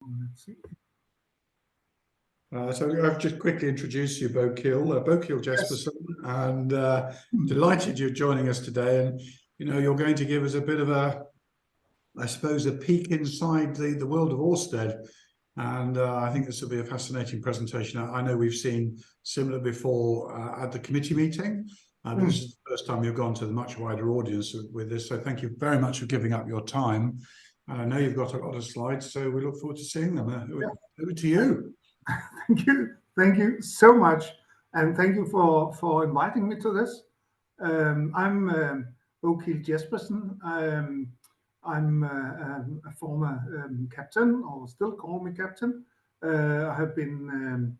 Let's see. So I've just quickly introduced you, Kiel Jespersen, and delighted you're joining us today. And you're going to give us a bit of I suppose, a peek inside the world of Ørsted. And I think this will be a fascinating presentation. I know we've seen similar before at the committee meeting, but this is the first time you've gone to the much wider audience with this. So thank you very much for giving up your time. And I know you've got a lot of slides, so we look forward to seeing them. Over to you. Thank you so much, and thank you for inviting me to this. I'm Kiel Jespersen. I'm a former captain, or still call me captain. I have been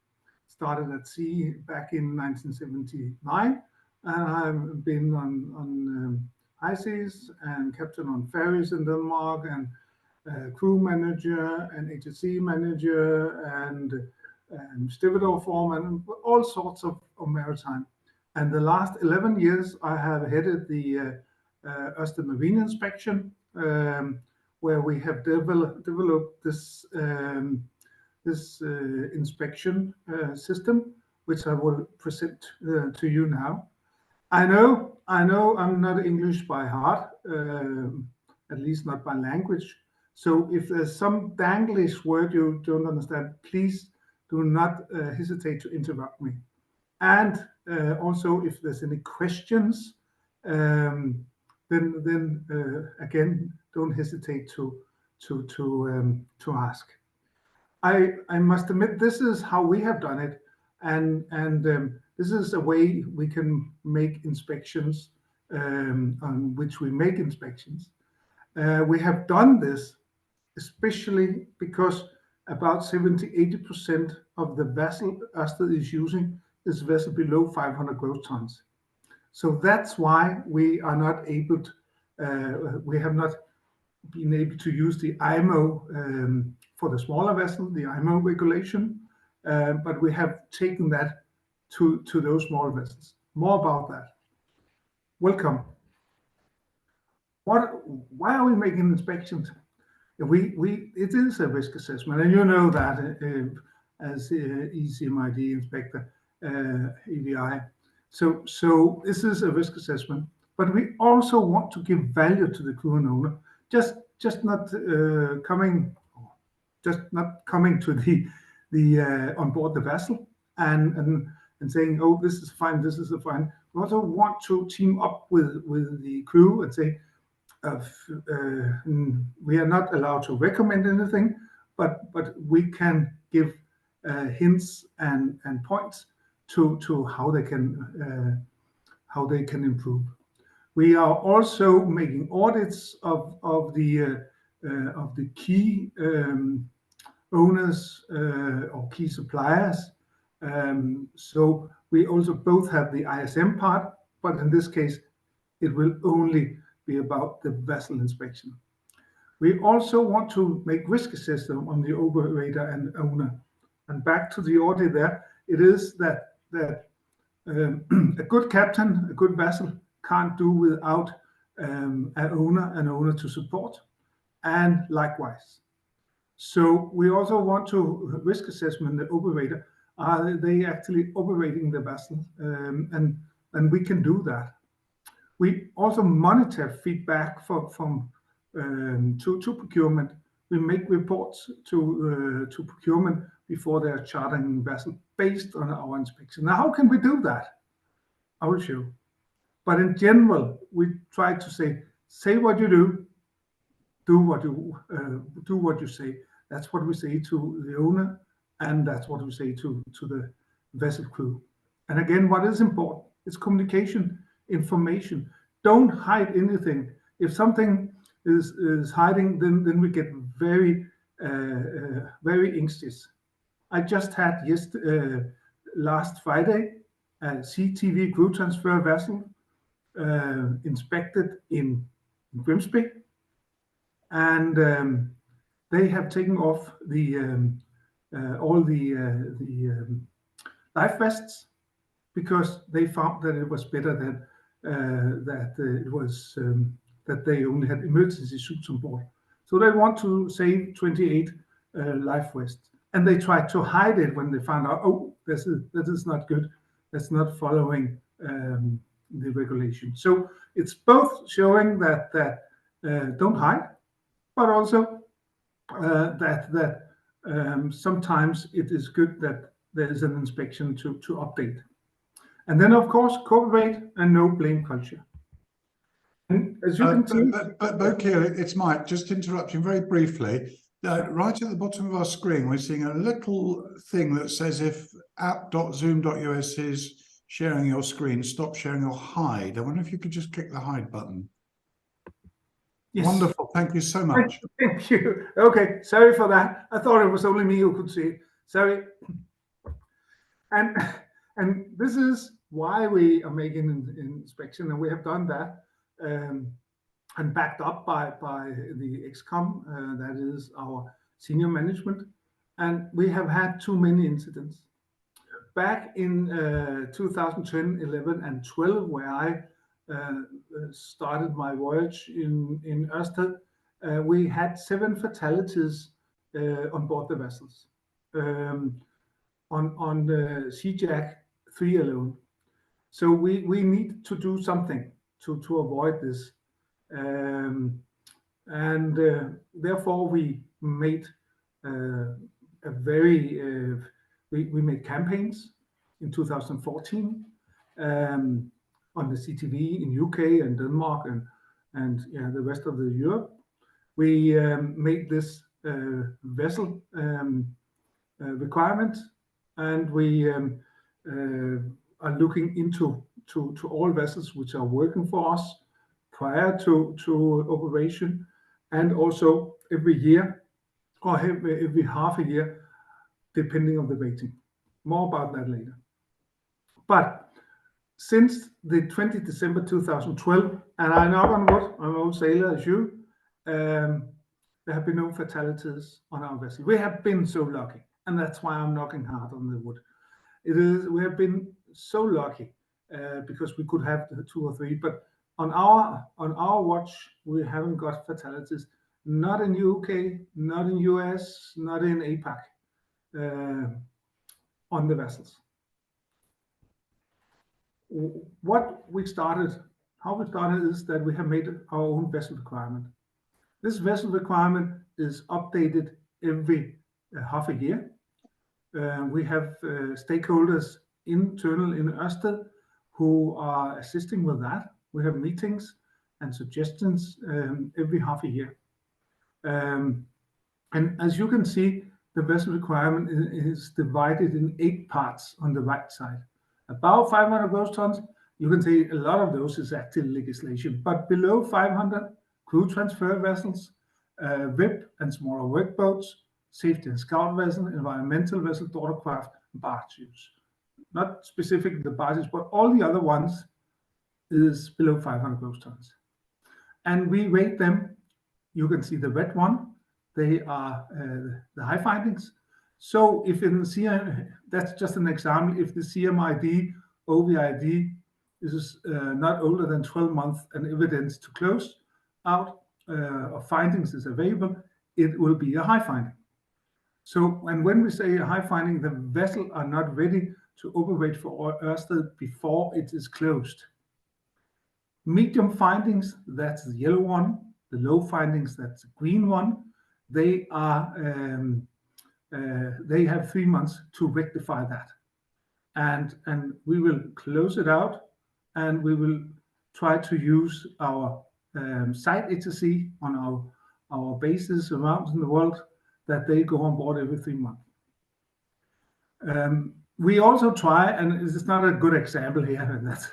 started at sea back in 1979, and I've been on high seas and captain on ferries in Denmark, and crew manager and HSE manager and stevedore foreman, all sorts of maritime. And the last 11 years, I have headed the Ørsted Marine Inspection, where we have developed this inspection system, which I will present to you now. I know I'm not English by heart, at least not by language. So if there's some Danglish word you don't understand, please do not hesitate to interrupt me. And also, if there's any questions, then again, don't hesitate to ask. I must admit, this is how we have done it, and this is a way we can make inspections, on which we make inspections. We have done this especially because about 70–80% of the vessel Ørsted is using is vessel below 500 gross tons. So that's why we are not able to, we have not been able to use the IMO for the smaller vessel, the IMO regulation, but we have taken that to those small vessels. More about that. Welcome. Why are we making inspections? It is a risk assessment, and you know that as ECMID inspector, EVI. So this is a risk assessment, but we also want to give value to the crew and owner. Just not coming to the on board the vessel and saying, oh, this is fine, this is fine. We also want to team up with the crew and say, we are not allowed to recommend anything, but we can give hints and points to how they can improve. We are also making audits of the key owners or key suppliers. So we also both have the ISM part, but in this case, it will only be about the vessel inspection. We also want to make risk assessment on the operator and owner. And back to the audit there, it is that a good captain, a good vessel can't do without an owner to support, and likewise. So we also want to risk assessment the operator. Are they actually operating the vessel? And we can do that. We also monitor feedback from to procurement. We make reports to procurement before they are chartering the vessel based on our inspection. Now, how can we do that? I will show. But in general, we try to say what you do what you say. That's what we say to the owner, and that's what we say to the vessel crew. And again, what is important is communication, information. Don't hide anything. If something is hiding, then we get very anxious. I just had last Friday a CTV crew transfer vessel inspected in Grimsby, and they have taken off all the life vests because they found that it was better that they only had emergency suits on board. So they want to save 28 life vest. And they tried to hide it when they found out, oh, this is not good. That's not following the regulation. So it's both showing that don't hide, but also that sometimes it is good that there is an inspection to update. And then, of course, cooperate and no blame culture. And as you can see, but Kiel, it's Mike. Just interrupting very briefly. Right at the bottom of our screen, we're seeing a little thing that says if app.zoom.us is sharing your screen, stop sharing or hide. I wonder if you could just click the hide button. Yes. Wonderful. Thank you so much. Thank you. Okay. Sorry for that. I thought it was only me who could see it. Sorry. And this is why we are making an inspection, and we have done that and backed up by the XCOM, that is our senior management. And we have had too many incidents. Back in 2010, 11, and 12, where I started my voyage in Ørsted, we had 7 fatalities on board the vessels. On the Seajack 3 alone. So we need to do something to avoid this. Therefore we made we made campaigns in 2014 on the CTV in UK and Denmark and the rest of the Europe. We made this vessel requirement, and we are looking into all vessels which are working for us prior to operation, and also every year or every half a year, depending on the rating. More about that later. But since the 20th December 2012, and I knock on wood, I'm an old sailor as you, there have been no fatalities on our vessel. We have been so lucky, and that's why I'm knocking hard on the wood. We have been so lucky because we could have 2 or 3, but on our watch we haven't got fatalities. Not in UK, not in US, not in APAC on the vessels. How we started is that we have made our own vessel requirement. This vessel requirement is updated every half a year. We have stakeholders internal in Ørsted who are assisting with that. We have meetings and suggestions every half a year. And as you can see, the vessel requirement is divided in 8 parts on the right side. About 500 gross tons, you can say a lot of those is active legislation, but below 500, crew transfer vessels, WIP and smaller workboats, safety and scout vessel, environmental vessel, daughter craft, barges. Not specifically the barges, but all the other ones is below 500 gross tons. And we rate them. You can see the red one. They are the high findings. So if in the CM, that's just an example, if the CMID, OVID is not older than 12 months and evidence to close out of findings is available, it will be a high finding. So, and when we say a high finding, the vessel are not ready to operate for Ørsted before it is closed. Medium findings, that's the yellow one. The low findings, that's the green one. They are they have 3 months to rectify that, and we will close it out, and we will try to use our site HSE on our bases around in the world, that they go on board every 3 months. We also try, and this is not a good example here, and that's,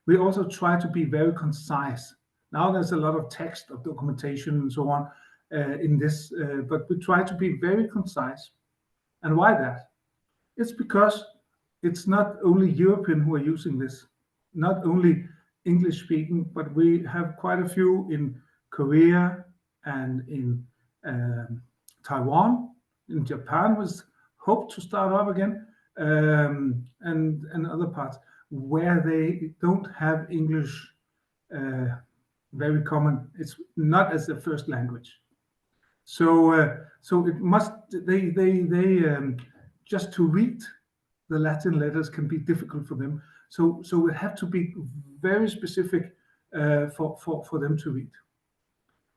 we also try to be very concise. Now there's a lot of text of documentation and so on in this, but we try to be very concise. And why that? It's because it's not only European who are using this, not only English speaking, but we have quite a few in Korea and in Taiwan, in Japan was hoped to start up again, and other parts where they don't have English very common. It's not as a first language. So so it must they just to read the Latin letters can be difficult for them. So it have to be very specific for them to read.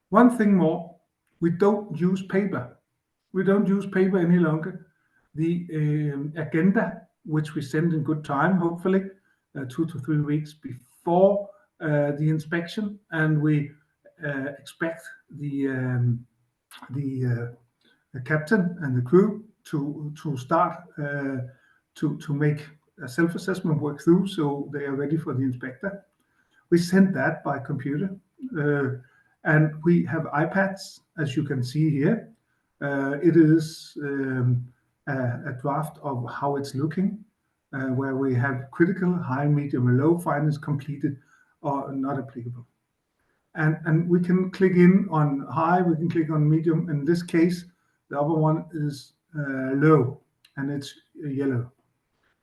One thing more, we don't use paper. We don't use paper any longer. The agenda, which we send in good time, hopefully 2 to 3 weeks before the inspection, and we expect the captain and the crew to start to make a self-assessment work through, so they are ready for the inspector. We send that by computer, and we have iPads, as you can see here. It is a draft of how it's looking, where we have critical, high, medium, and low findings completed or not applicable. And we can click in on high, we can click on medium. In this case, the other one is low, and it's yellow.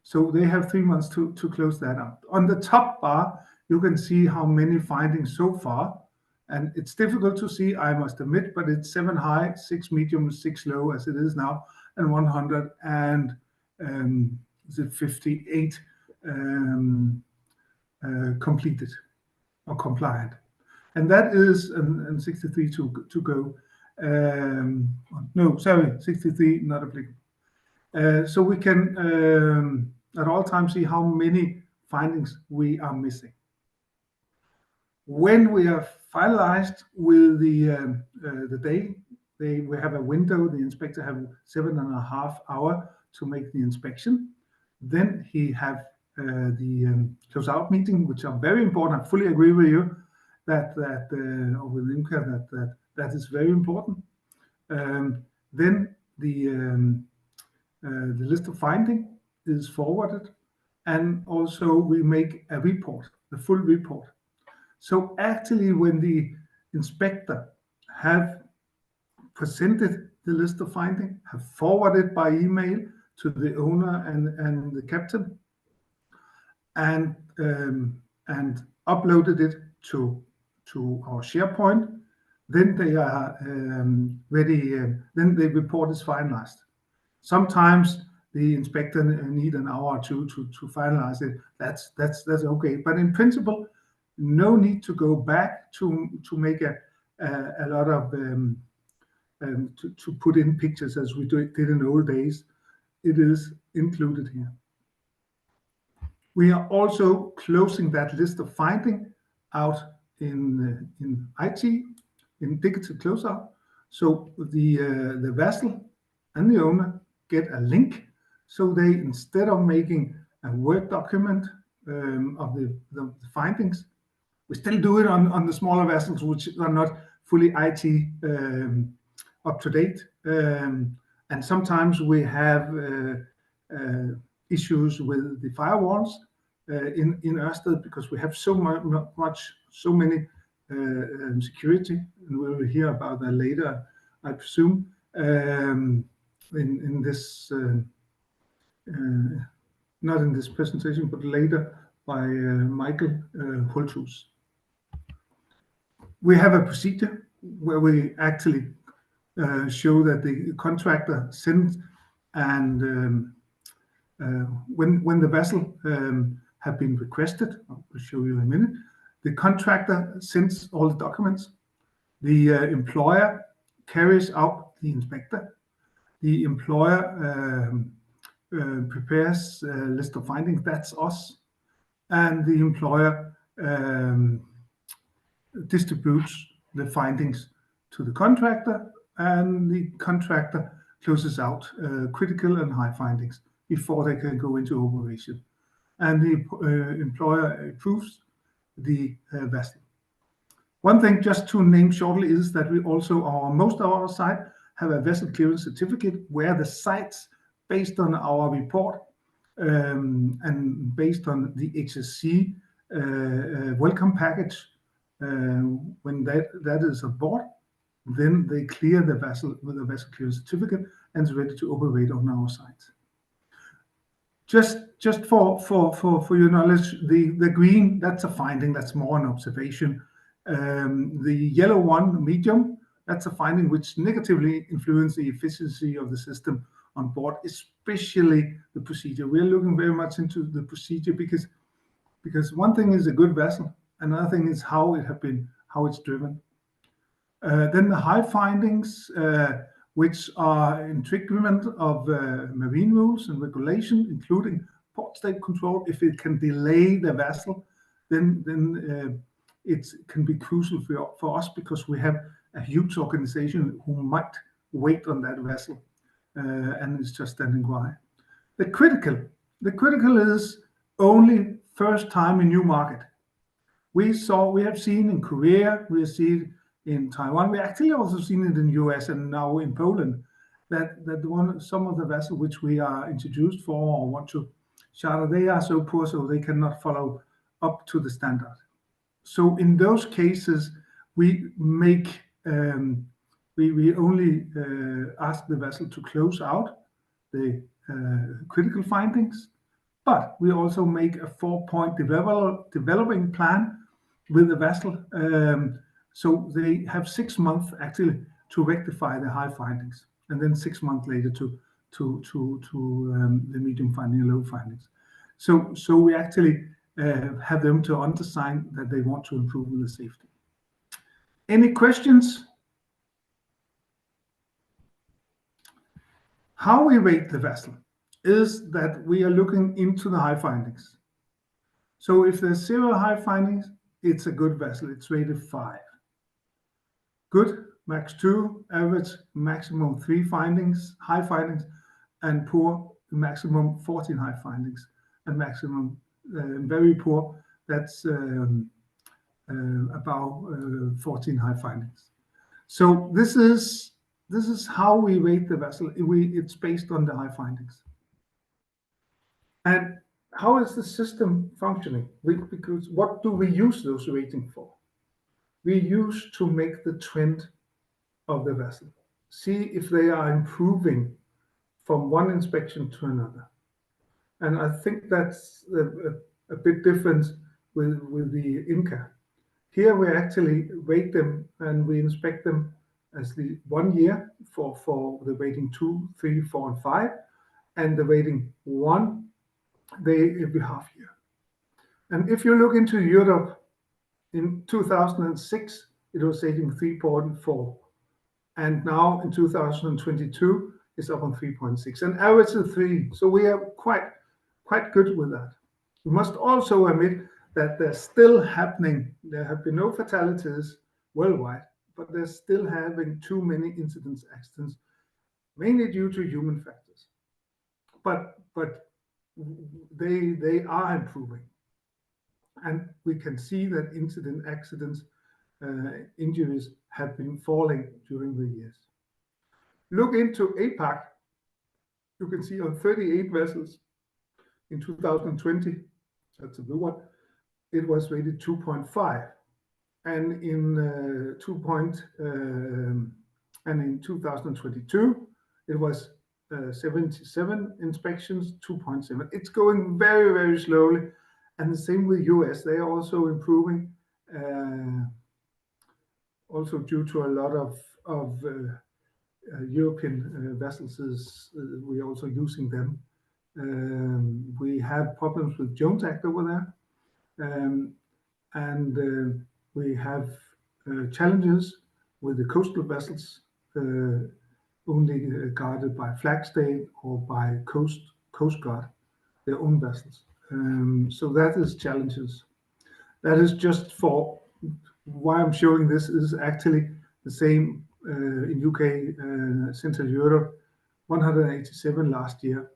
So they have 3 months to close that out. On the top bar, you can see how many findings so far. And it's difficult to see, I must admit, but it's 7 high, 6 medium, 6 low as it is now, and 100 and 58 completed or compliant. And that is and 63 to go. No, sorry, 63 not applicable. So we can at all times see how many findings we are missing. When we are finalized with the day, we have a window. The inspector have 7.5 hours to make the inspection. Then he have the close-out meeting, which are very important. I fully agree with you that or with Imka that is very important. Then the list of finding is forwarded, and also we make a report, the full report. So actually, when the inspector have presented the list of finding, have forwarded by email to the owner and the captain, and uploaded it to our SharePoint, then they are ready. Then the report is finalized. Sometimes the inspector need an hour or two to finalize it. That's okay. But in principle, no need to go back to make a lot of to put in pictures as we did in the old days. It is included here. We are also closing that list of finding out in IT, in digital closeout. So the vessel and the owner get a link. So they, instead of making a Word document of the findings, we still do it on the smaller vessels, which are not fully IT up to date. And sometimes we have issues with the firewalls in Ørsted, because we have so many security, and we will hear about that later, I presume, in this not in this presentation, but later by Michael Hulthus. We have a procedure where we actually show that the contractor sends, and when the vessel have been requested, I'll show you in a minute, the contractor sends all the documents. The employer carries out the inspector. The employer prepares a list of findings, that's us, and the employer distributes the findings to the contractor, and the contractor closes out critical and high findings before they can go into operation. And the employer approves the vessel. One thing just to name shortly is that we also, most of our site have a vessel clearance certificate, where the sites, based on our report and based on the HSC welcome package, when that is aboard, then they clear the vessel with a vessel clearance certificate and is ready to operate on our site. Just for your knowledge, the green, that's a finding, that's more an observation. The yellow one, medium, that's a finding which negatively influences the efficiency of the system on board, especially the procedure. We're looking very much into the procedure because one thing is a good vessel, another thing is how it's driven. Then the high findings, which are infringement of marine rules and regulation, including port state control. If it can delay the vessel, then it can be crucial for us, because we have a huge organization who might wait on that vessel, and it's just standing by. The critical is only first time in new market. We have seen in Korea, we have seen in Taiwan, we actually also seen it in US and now in Poland, that some of the vessels which we are introduced for or want to charter, they are so poor so they cannot follow up to the standard. So in those cases, we make we only ask the vessel to close out the critical findings, but we also make a 4-point developing plan with the vessel, so they have 6 months actually to rectify the high findings, and then 6 months later to the medium finding and low findings. So we actually have them to undersign that they want to improve the safety. Any questions? How we rate the vessel is that we are looking into the high findings. So if there's 0 high findings, it's a good vessel. It's rated 5. Good, max 2, average, maximum 3 findings, high findings, and poor, maximum 14 high findings, and maximum very poor, that's about 14 high findings. So this is how we rate the vessel. It's based on the high findings. And how is the system functioning? Because what do we use those ratings for? We use to make the trend of the vessel, see if they are improving from one inspection to another. And I think that's a bit different with the INCA. Here we actually rate them and we inspect them as the 1 year for the rating 2, 3, 4, and 5, and the rating 1, every half year. And if you look into Europe, in 2006, it was rating 3.4. And now in 2022, it's up on 3.6. And average of 3. So we are quite good with that. We must also admit that they're still happening. There have been no fatalities worldwide, but they're still having too many accidents, mainly due to human factors. But they are improving. And we can see that accidents, injuries have been falling during the years. Look into APAC. You can see on 38 vessels in 2020, that's a blue one, it was rated 2.5. And in 2022, it was 77 inspections, 2.7. It's going very, very slowly. And the same with US, they are also improving, also due to a lot of European vessels. We're also using them. We have problems with Jones Act over there, and we have challenges with the coastal vessels, only guarded by flag state or by Coast Guard, their own vessels. So that is challenges. That is just for why I'm showing this is actually the same in UK, Central Europe, 187 last year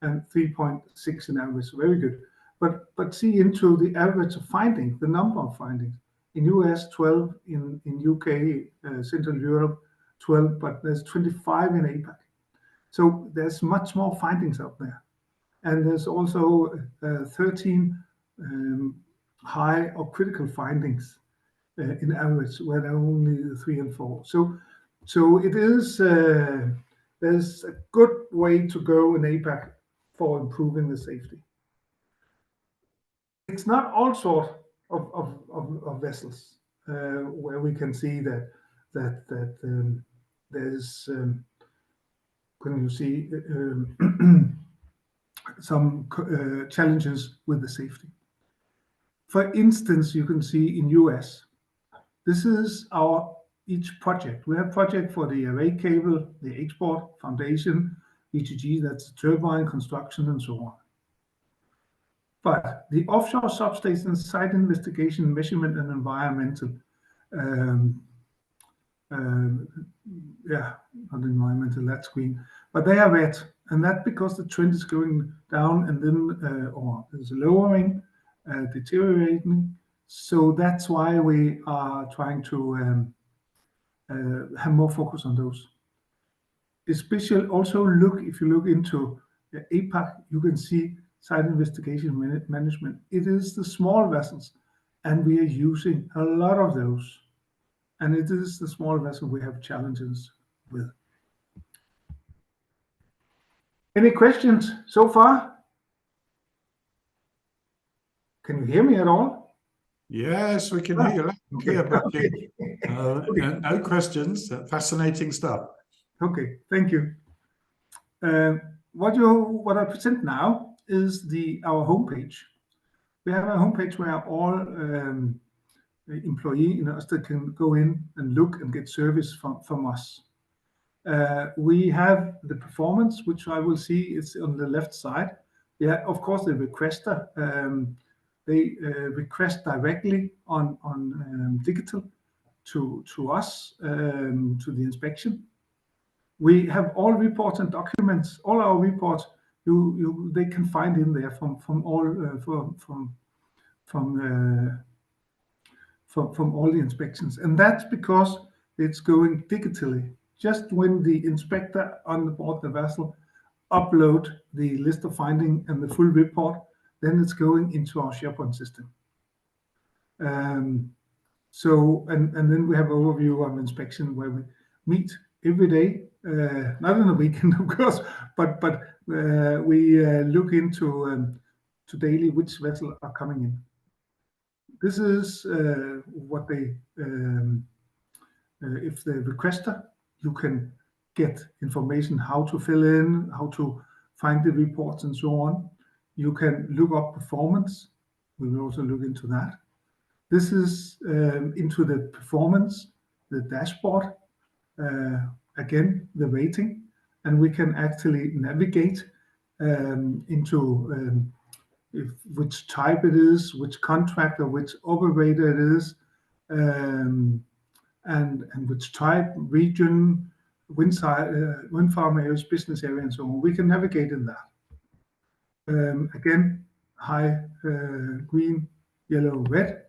and 3.6 in average, very good. But see into the average of findings, the number of findings. In US, 12, in UK, Central Europe, 12, but there's 25 in APAC. So there's much more findings out there. And there's also 13 high or critical findings in average, where there are only 3 and 4. So it is there's a good way to go in APAC for improving the safety. It's not all sorts of vessels where we can see that that there's can you see some challenges with the safety. For instance, you can see in US, this is each project. We have project for the array cable, the export, foundation, VTG, that's the turbine, construction, and so on. But the offshore substation, site investigation, measurement, and environmental, yeah, not environmental, that's green, but they are red, and that because the trend is going down and then, or there's a lowering, deteriorating. So that's why we are trying to have more focus on those. Especially also if you look into the APAC, you can see site investigation management. It is the small vessels, and we are using a lot of those. And it is the small vessel we have challenges with. Any questions so far? Can you hear me at all? Yes, we can hear you loud and clear, Okay. No questions. Fascinating stuff. Okay, thank you. What I present now is our homepage. We have a homepage where all employee in Ørsted can go in and look and get service from us. We have the performance, which I will see is on the left side. Yeah, of course, the requester, they request directly on digital to us, to the inspection. We have all reports and documents. All our reports, they can find in there from all the inspections, and that's because it's going digitally. Just when the inspector on board the vessel upload the list of finding and the full report, then it's going into our SharePoint system. So then we have overview of inspection where we meet every day, not on the weekend of course, but we look into to daily which vessel are coming in. This is what they, if the requester, you can get information how to fill in, how to find the reports and so on. You can look up performance. We will also look into that. This is into the performance, the dashboard, again, the rating, and we can actually navigate into which type it is, which contractor, which operator it is, and which type, region, wind farm areas, business area, and so on. We can navigate in that. Again, high green, yellow, red.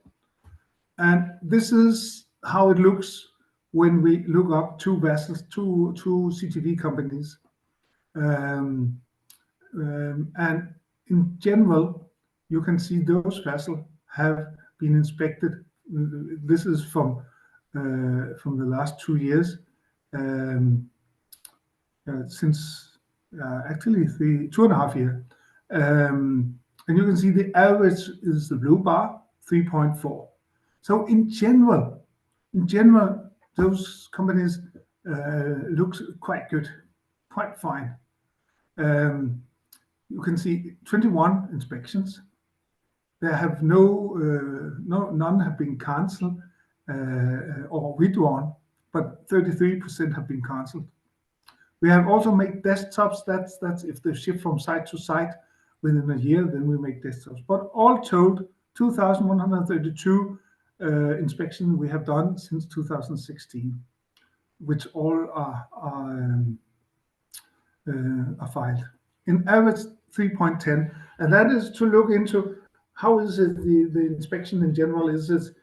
And this is how it looks when we look up two vessels, two CTV companies. And in general, you can see those vessels have been inspected. This is from the last 2 years, since actually 2.5 years. And you can see the average is the blue bar, 3.4. So in general, those companies looks quite good, quite fine. You can see 21 inspections. There have none have been cancelled or withdrawn, but 33% have been cancelled. We have also made desktops. That's if they ship from site to site within a year, then we make desktops. But all told, 2,132 inspections we have done since 2016, which all are filed. In average 3.10, and that is to look into how is it the inspection in general. Is it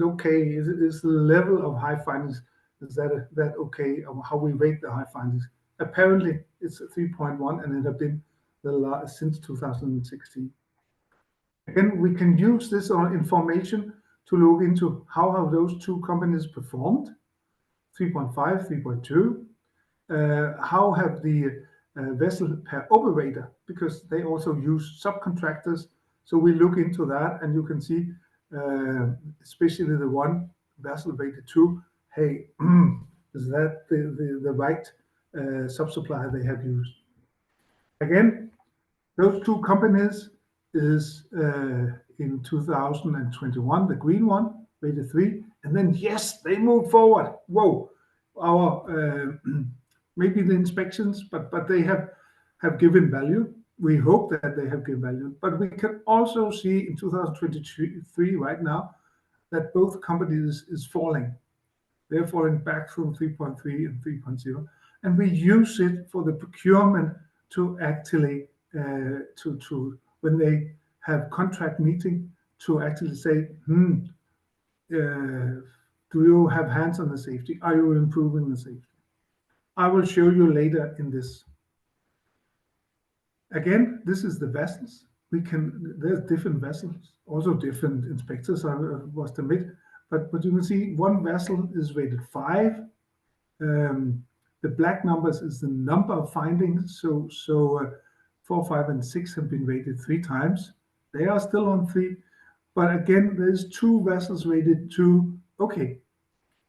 okay? Is the level of high findings, is that okay? Or how we rate the high findings? Apparently it's 3.1, and it has been since 2016. Again, we can use this information to look into how have those two companies performed, 3.5, 3.2. How have the vessel per operator, because they also use subcontractors. So we look into that, and you can see, especially the one vessel rated 2, hey, is that the right sub-supplier they have used? Again, those two companies is in 2021, the green one, rated 3, and then yes, they move forward. Whoa, our maybe the inspections, but they have given value. We hope that they have given value, but we can also see in 2023 right now that both companies is falling. They're falling back from 3.3 and 3.0, and we use it for the procurement to actually to when they have contract meeting to actually say, do you have hands on the safety? Are you improving the safety? I will show you later in this. Again, this is the vessels. There's different vessels, also different inspectors, I must admit. But you can see one vessel is rated 5. The black numbers is the number of findings. So 4, 5, and 6 have been rated 3 times. They are still on 3. But again, there's 2 vessels rated 2. Okay,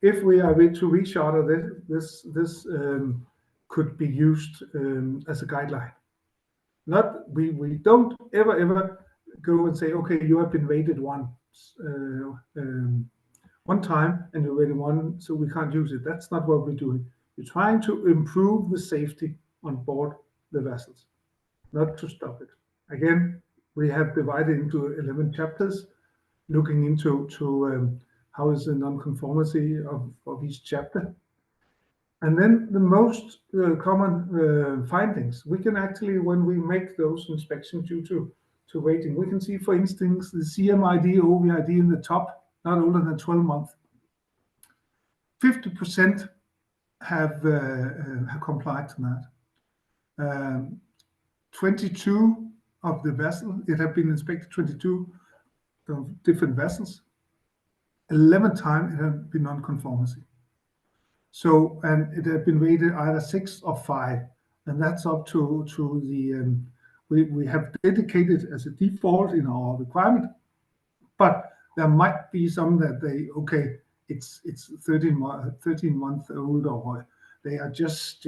if we are to recharter this could be used as a guideline. We don't ever go and say, okay, you have been rated one time and you're rated 1, so we can't use it. That's not what we're doing. We're trying to improve the safety on board the vessels, not to stop it. Again, we have divided into 11 chapters, looking into how is the non-conformity of each chapter. And then the most common findings, we can actually, when we make those inspections due to rating, we can see, for instance, the CMID, OVID in the top, not older than 12 months. 50% have complied to that. 22 of the vessels, it have been inspected 22 different vessels. 11 times it have been non-conformity. So, and it had been rated either 6 or 5, and that's up to the, we have dedicated as a default in our requirement, but there might be some that they, okay, it's 13 months old, or they are just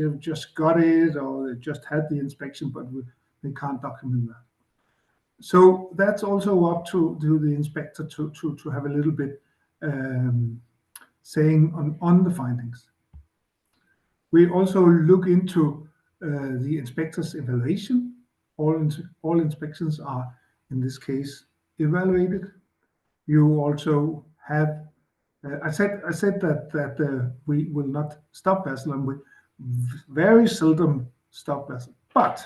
got it, or they just had the inspection, but they can't document that. So that's also up to the inspector to have a little bit saying on the findings. We also look into the inspector's evaluation. All inspections are, in this case, evaluated. You also have, I said that we will not stop vessel, and we very seldom stop vessel, but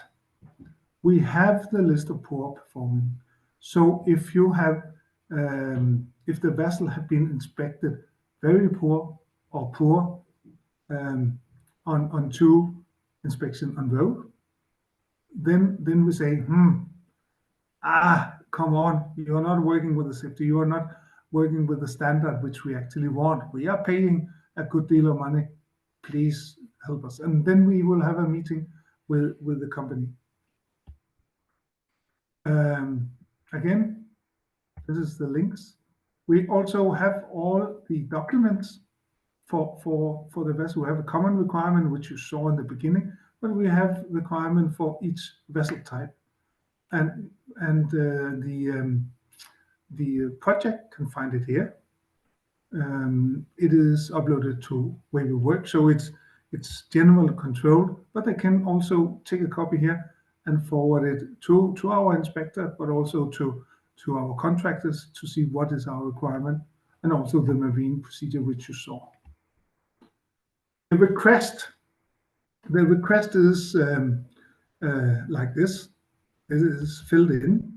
we have the list of poor performing. So if you have, if the vessel have been inspected very poor or poor on 2 inspection on road, then we say, come on, you're not working with the safety, you are not working with the standard which we actually want. We are paying a good deal of money, please help us. And then we will have a meeting with the company. Again, this is the links. We also have all the documents for the vessel. We have a common requirement, which you saw in the beginning, but we have requirement for each vessel type. And the project can find it here. It is uploaded to where we work, so it's general control, but they can also take a copy here and forward it to our inspector, but also to our contractors to see what is our requirement, and also the marine procedure which you saw. The request is like this. It is filled in,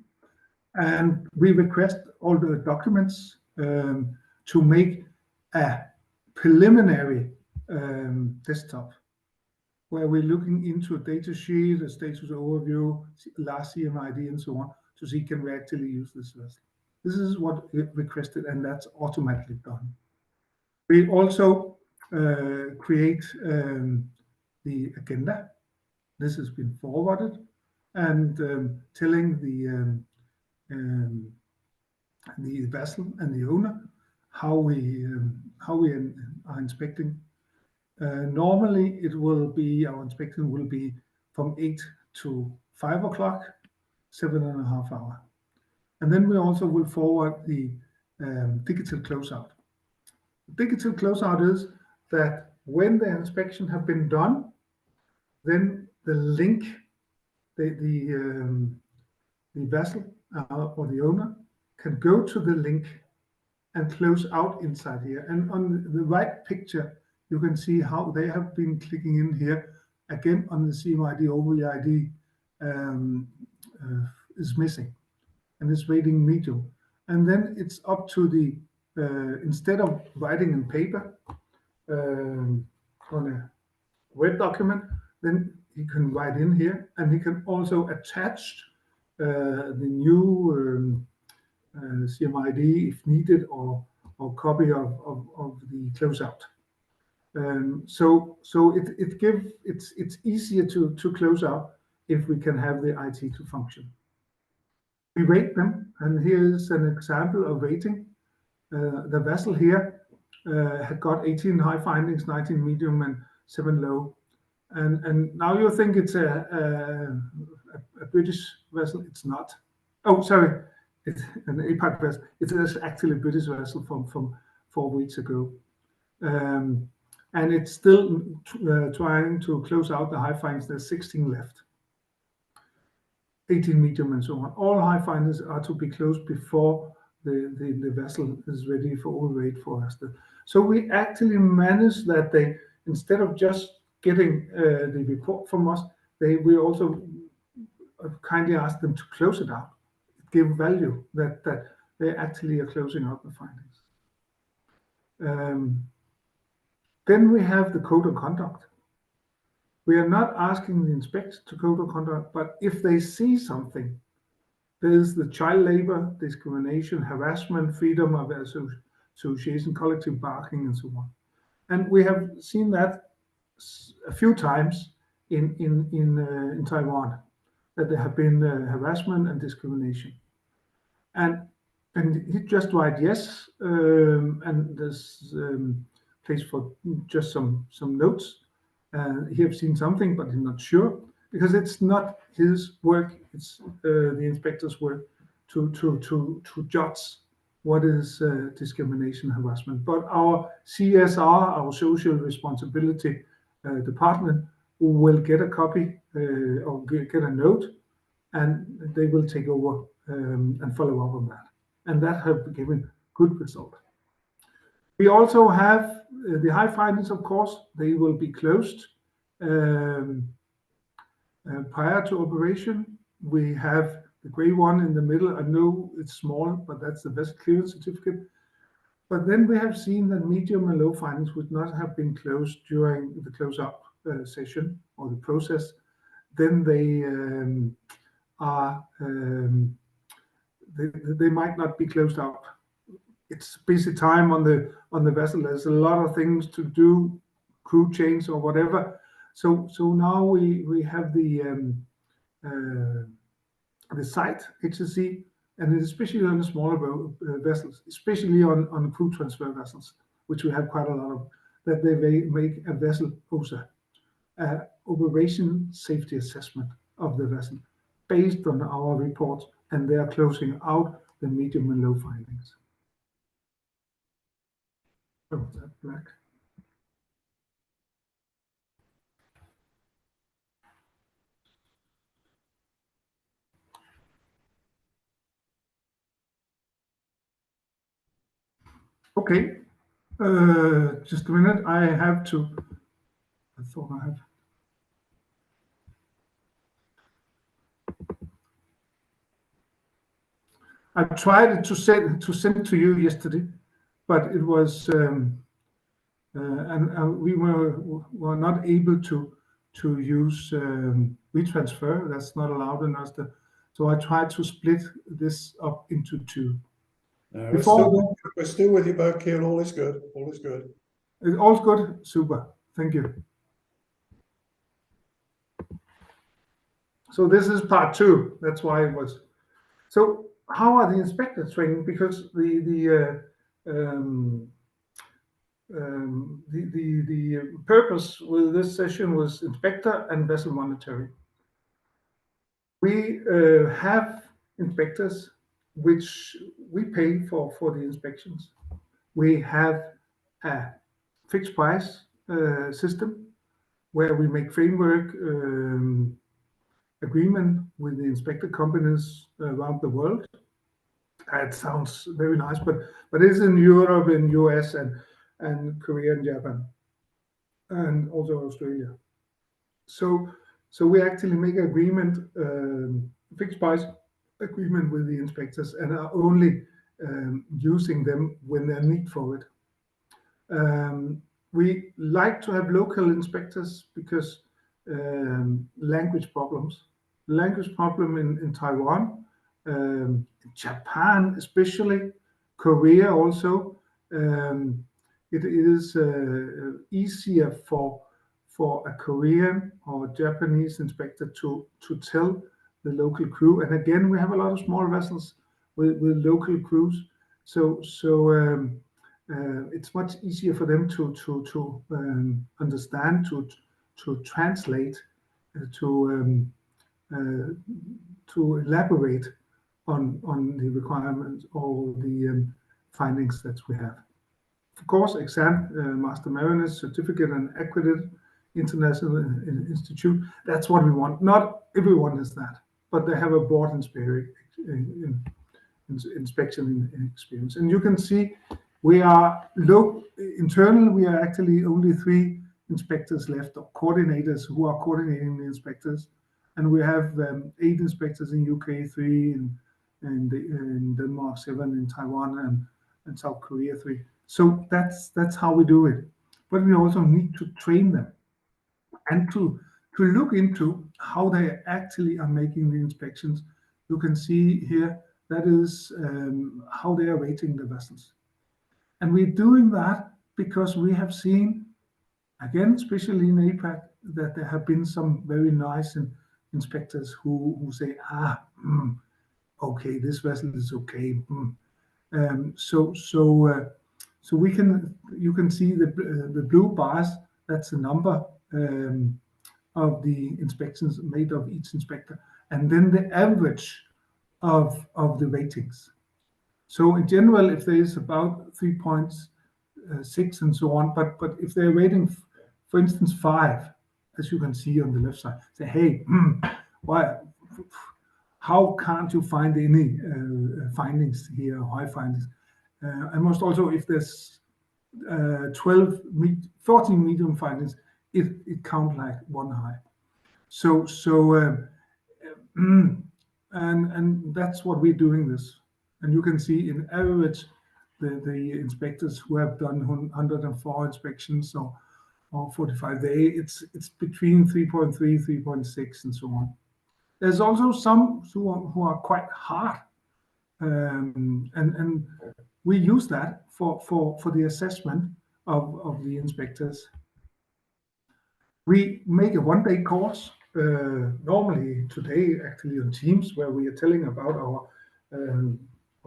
and we request all the documents to make a preliminary desktop where we're looking into a data sheet, a status overview, last CMID, and so on, to see can we actually use this vessel. This is what we requested, and that's automatically done. We also create the agenda. This has been forwarded, and telling the vessel and the owner how we are inspecting. Normally, our inspection will be from 8 to 5 o'clock, 7.5 hours. And then we also will forward the digital closeout. Digital closeout is that when the inspection have been done, then the link, the vessel or the owner can go to the link and close out inside here. And on the right picture, you can see how they have been clicking in here. Again, on the CMID, OVID is missing, and it's rating medium. And then it's up to the, instead of writing in paper on a Word document, then he can write in here, and he can also attach the new CMID if needed, or copy of the closeout. So it's easier to close out if we can have the IT to function. We rate them, and here's an example of rating. The vessel here had got 18 high findings, 19 medium, and 7 low. And now you think it's a British vessel. It's not. Oh, sorry, it's an APAC vessel. It is actually a British vessel from 4 weeks ago. And it's still trying to close out the high findings. There's 16 left. 18 medium and so on. All high findings are to be closed before the vessel is ready for overweight for us. So we actually manage that they, instead of just getting the report from us, we also kindly ask them to close it out, give value that they actually are closing out the findings. Then we have the code of conduct. We are not asking the inspector to code of conduct, but if they see something, there's the child labor, discrimination, harassment, freedom of association, collective bargaining, and so on. And we have seen that a few times in Taiwan, that there have been harassment and discrimination. And he just write yes, and there's place for just some notes. He have seen something, but he's not sure, because it's not his work. It's the inspector's work to judge what is discrimination, harassment. But our CSR, our social responsibility department, will get a copy or get a note, and they will take over and follow up on that. And that have given good result. We also have the high findings, of course. They will be closed prior to operation. We have the gray one in the middle. I know it's small, but that's the vessel clearance certificate. But then we have seen that medium and low findings would not have been closed during the close-up session or the process. Then they they might not be closed up. It's busy time on the vessel. There's a lot of things to do, crew change or whatever. So now we have the site HSE, and especially on the smaller vessels, especially on crew transfer vessels, which we have quite a lot of, that they make a vessel OSA, operation safety assessment of the vessel, based on our reports, and they are closing out the medium and low findings. Oh, that black. Okay, just a minute. I thought I had. I tried to send to you yesterday, but it was and we were not able to use WeTransfer. That's not allowed in us. So I tried to split this up into two. We're still with you both, Kiel. All is good. All is good. All's good. Super. Thank you. So this is part 2. That's why it was. So how are the inspectors trained? Because the purpose with this session was inspector and vessel monitoring. We have inspectors which we pay for the inspections. We have a fixed price system where we make framework agreement with the inspector companies around the world. It sounds very nice, but it's in Europe, in US, and Korea and Japan, and also Australia. So we actually make an agreement, fixed price agreement with the inspectors, and are only using them when there's need for it. We like to have local inspectors because language problems. Language problem in Taiwan, Japan especially, Korea also. It is easier for a Korean or Japanese inspector to tell the local crew. And again, we have a lot of small vessels with local crews, so it's much easier for them to understand, to translate, to elaborate on the requirements or the findings that we have. Of course, exam, Master Mariners certificate and accredited international institute. That's what we want. Not everyone has that, but they have a board inspection experience. And you can see we are low internal. We are actually only 3 inspectors left, or coordinators who are coordinating the inspectors, and we have 8 inspectors in UK, 3 in Denmark, 7 in Taiwan, and South Korea, 3. So that's how we do it. But we also need to train them and to look into how they actually are making the inspections. You can see here that is how they are rating the vessels. And we're doing that because we have seen, again, especially in APAC, that there have been some very nice inspectors who say, okay, this vessel is okay. So we can, you can see the blue bars. That's the number of the inspections made of each inspector, and then the average of the ratings. So in general, if there is about 3.6 and so on, but if they're rating, for instance, 5, as you can see on the left side, say, hey, why? How can't you find any findings here, high findings? And most also, if there's 14 medium findings, it count like 1 high. So and that's what we're doing this. And you can see in average the inspectors who have done 104 inspections or 45 days, it's between 3.3, 3.6, and so on. There's also some who are quite hard, and we use that for the assessment of the inspectors. We make a 1-day course, normally today actually on Teams, where we are telling about our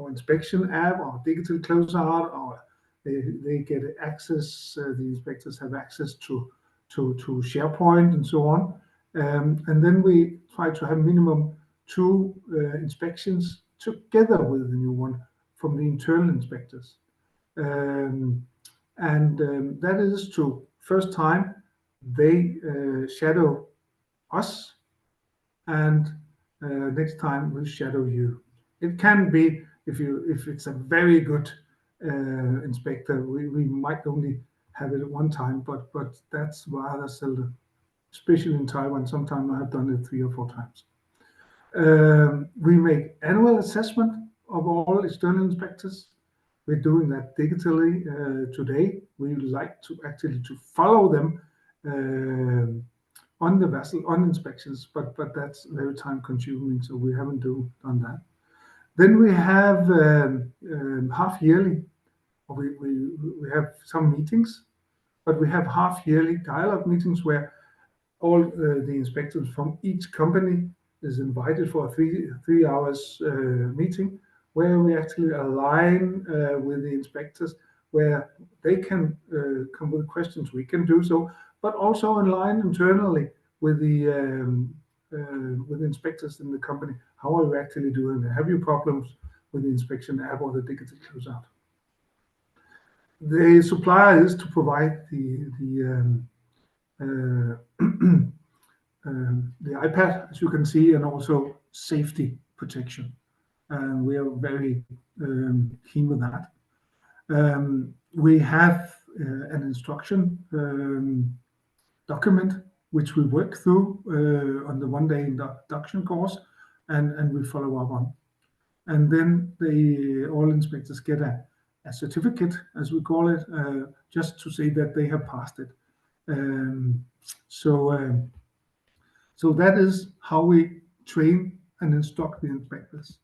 inspection app, our digital closeout, or they get access, the inspectors have access to SharePoint and so on. And then we try to have minimum 2 inspections together with the new one from the internal inspectors. That is to first time they shadow us, and next time we shadow you. It can be if it's a very good inspector, we might only have it 1 time, but that's rather seldom, especially in Taiwan. Sometimes I have done it 3 or 4 times. We make annual assessment of all external inspectors. We're doing that digitally today. We like to actually follow them on the vessel, on inspections, but that's very time consuming, so we haven't done that. Then we have half yearly, or we have some meetings, but we have half yearly dialogue meetings where all the inspectors from each company is invited for a 3 hours meeting, where we actually align with the inspectors where they can come with questions. We can do so, but also online internally with with inspectors in the company. How are you actually doing? Have you problems with the inspection app or the digital closeout? The supplier is to provide the iPad, as you can see, and also safety protection. And we are very keen with that. We have an instruction document which we work through on the one-day induction course, and we follow up on. And then all inspectors get a certificate, as we call it, just to say that they have passed it. So that is how we train and instruct the inspectors.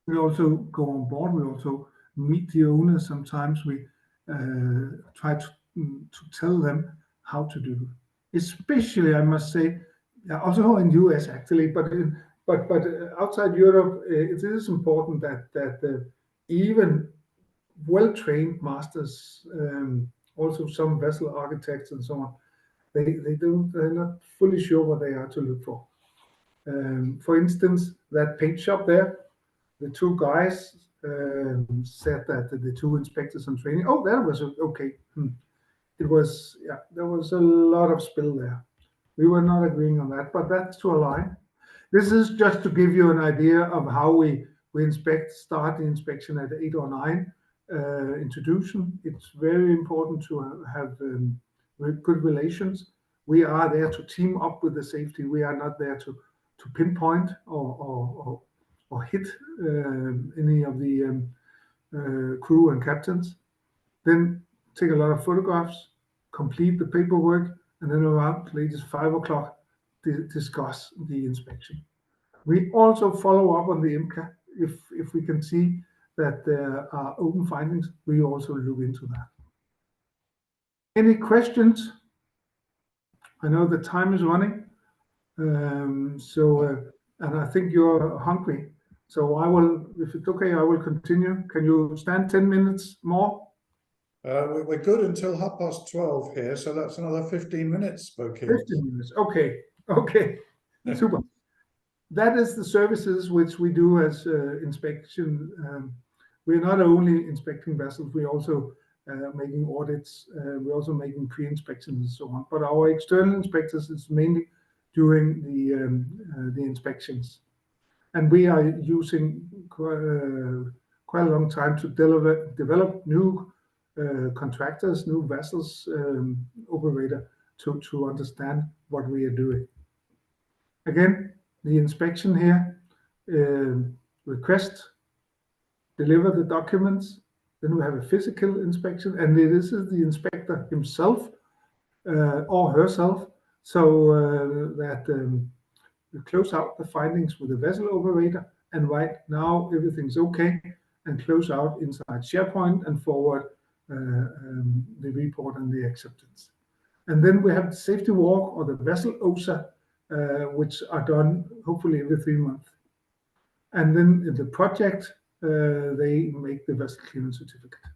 We also go on board. We also meet the owners. Sometimes we try to tell them how to do. Especially, I must say, also in US actually, but outside Europe, it is important that even well-trained masters, also some vessel architects and so on, they're not fully sure what they are to look for. For instance, that paint shop there, the two guys said that the two inspectors on training, oh, that was okay. It was, yeah, there was a lot of spill there. We were not agreeing on that, but that's to align. This is just to give you an idea of how we start the inspection at 8 or 9 introduction. It's very important to have good relations. We are there to team up with the safety. We are not there to pinpoint or hit any of the crew and captains. Then take a lot of photographs, complete the paperwork, and then around latest 5 o'clock discuss the inspection. We also follow up on the IMCA. If we can see that there are open findings, we also look into that. Any questions? I know the time is running, and I think you're hungry. So I will, if it's okay, I will continue. Can you stand 10 minutes more? We're good until 12:30 here, so that's another 15 minutes, Kiel. 15 minutes, okay, super. That is the services which we do as inspection. We're not only inspecting vessels, we're also making audits, we're also making pre-inspections and so on. But our external inspectors is mainly doing the inspections. And we are using quite a long time to develop new contractors, new vessels operator to understand what we are doing. Again, the inspection here, request, deliver the documents, then we have a physical inspection, and this is the inspector himself or herself, so that we close out the findings with the vessel operator and right now everything's okay, and close out inside SharePoint and forward the report and the acceptance. And then we have the safety walk or the vessel OSA, which are done hopefully every 3 months. And then in the project, they make the vessel clearance certificate.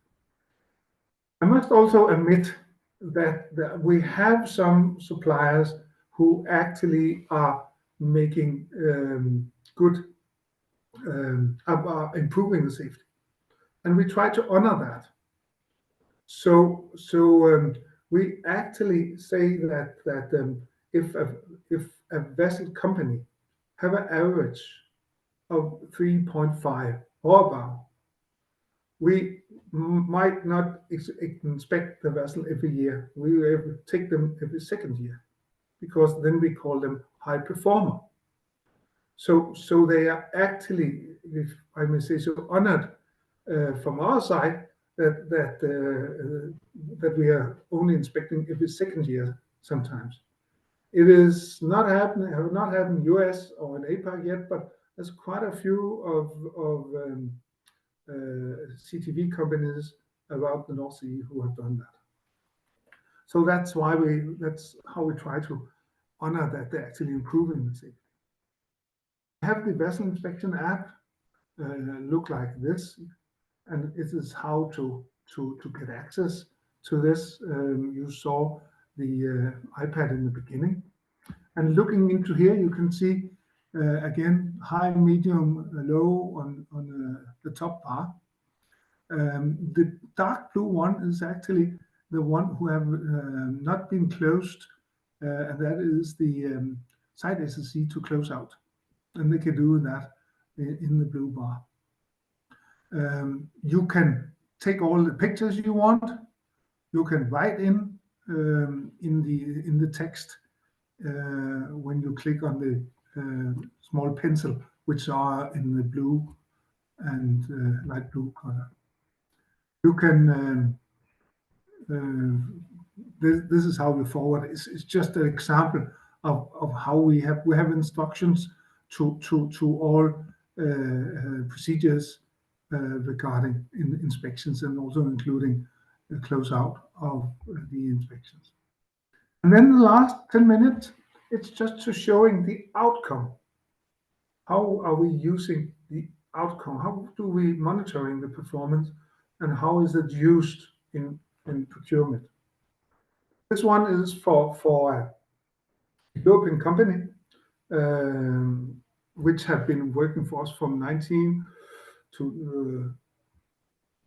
I must also admit that we have some suppliers who actually are making good, are improving the safety. And we try to honor that. So we actually say that if a vessel company have an average of 3.5 or above, we might not inspect the vessel every year. We will take them every second year, because then we call them high performer. So they are actually, if I may say so, honored from our side that we are only inspecting every second year sometimes. It is not happening, have not happened in US or in APAC yet, but there's quite a few of CTV companies around the North Sea who have done that. So that's how we try to honor that they're actually improving the safety. We have the vessel inspection app look like this, and it is how to to get access to this. You saw the iPad in the beginning. And looking into here, you can see again, high, medium, low on the top bar. The dark blue one is actually the one who have not been closed, and that is the side SSC to close out. And they can do that in the blue bar. You can take all the pictures you want. You can write in the text when you click on the small pencil, which are in the blue and light blue color. You can. This is how you forward. It's just an example of how we have instructions to all procedures regarding inspections, and also including the closeout of the inspections. And then the last 10 minutes, it's just to showing the outcome. How are we using the outcome? How do we monitoring the performance, and how is it used in procurement? This one is for a European company which have been working for us from 2019 to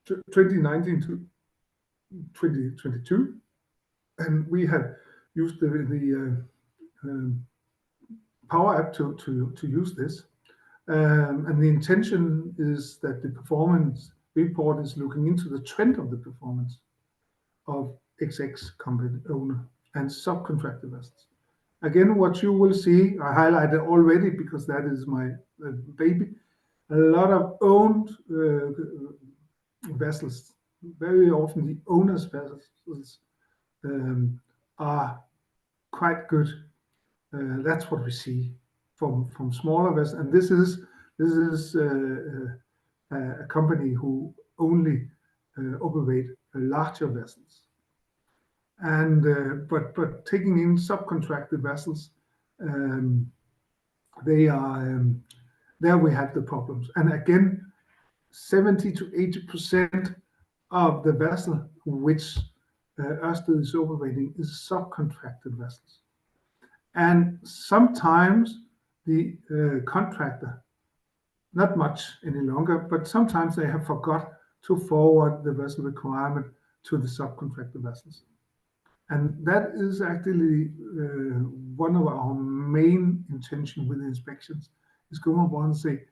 2022, and we have used the Power App to use this, and the intention is that the performance report is looking into the trend of the performance of XX company owner and subcontractor vessels. Again, what you will see, I highlighted already because that is my baby, a lot of owned vessels. Very often the owner's vessels are quite good. That's what we see from smaller vessels, and this is a company who only operate larger vessels. And but taking in subcontracted vessels, they are there we have the problems. And again, 70 to 80% of the vessel which Ørsted is operating is subcontracted vessels. And sometimes the contractor, not much any longer, but sometimes they have forgot to forward the vessel requirement to the subcontractor vessels. And that is actually one of our main intention with the inspections, is go on and say,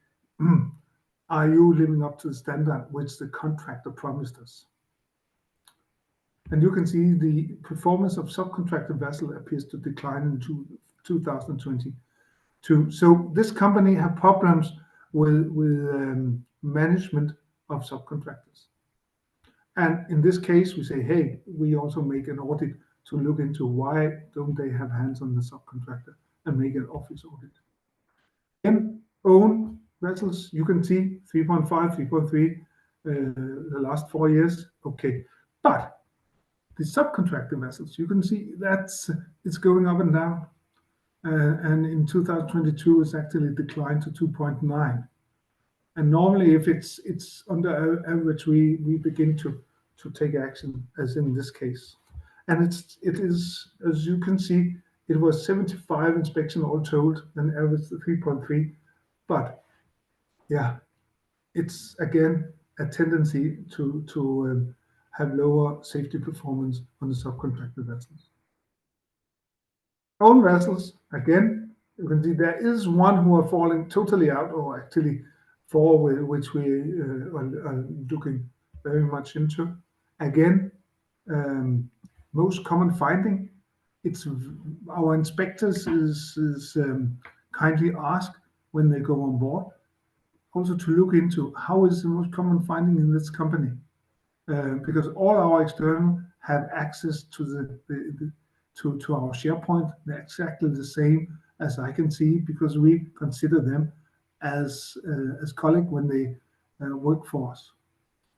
are you living up to the standard which the contractor promised us? And you can see the performance of subcontractor vessel appears to decline in 2022. So this company have problems with management of subcontractors. And in this case, we say, hey, we also make an audit to look into why don't they have hands on the subcontractor and make an office audit. Again, own vessels, you can see 3.5, 3.3, the last 4 years, okay. But the subcontractor vessels, you can see it's going up and down. And in 2022, it's actually declined to 2.9. And normally, if it's under average, we begin to take action, as in this case. And it is, as you can see, it was 75 inspection all told, and average 3.3. But yeah, it's again a tendency to have lower safety performance on the subcontractor vessels. Own vessels, again, you can see there is one who are falling totally out, or actually four, which we are looking very much into. Again, most common finding, it's our inspectors is kindly asked when they go on board, also to look into how is the most common finding in this company, because all our external have access to to our SharePoint. They're exactly the same as I can see, because we consider them as colleagues when they work for us.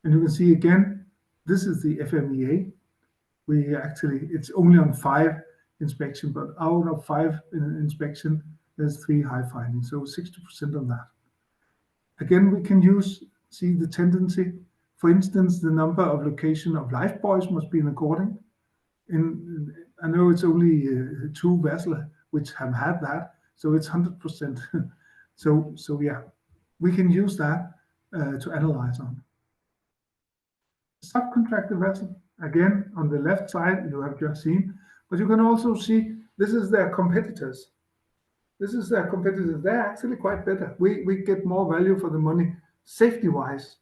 And you can see again, this is the FMEA. We actually, it's only on 5 inspection, but out of 5 inspection, there's 3 high findings, so 60% on that. Again, we can see the tendency For instance, the number of location of life buoys must be according. I know it's only 2 vessels which have had that, so it's 100%. So yeah, we can use that to analyze on. Subcontractor vessel, again, on the left side, you have just seen, but you can also see this is their competitors. This is their competitors. They're actually quite better. We get more value for the money safety-wise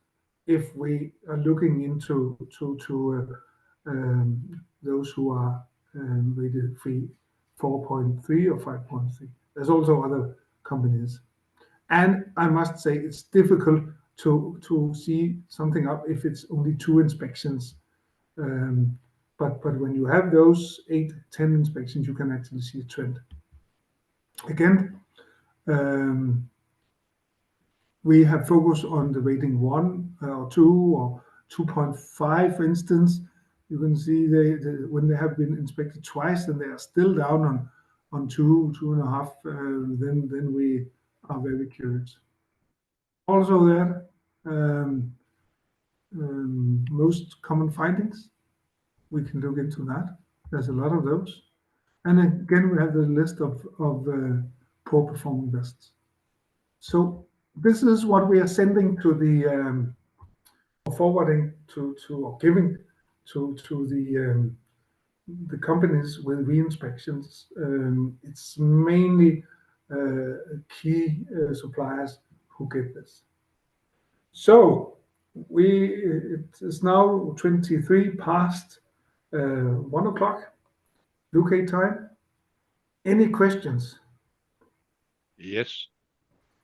if we are looking into those who are rated 4.3 or 5.3. There's also other companies. And I must say it's difficult to see something up if it's only 2 inspections. But when you have those 8, 10 inspections, you can actually see a trend. Again, we have focused on the rating 1 or 2 or 2.5, for instance. You can see when they have been inspected twice and they are still down on 2, 2.5, then we are very curious. Also there, most common findings, we can look into that. There's a lot of those. And again, we have the list of poor performing vessels. So this is what we are sending to the forwarding to or giving to the companies with re-inspections. It's mainly key suppliers who get this. So it is now 23 past 1 o'clock UK time. Any questions? Yes.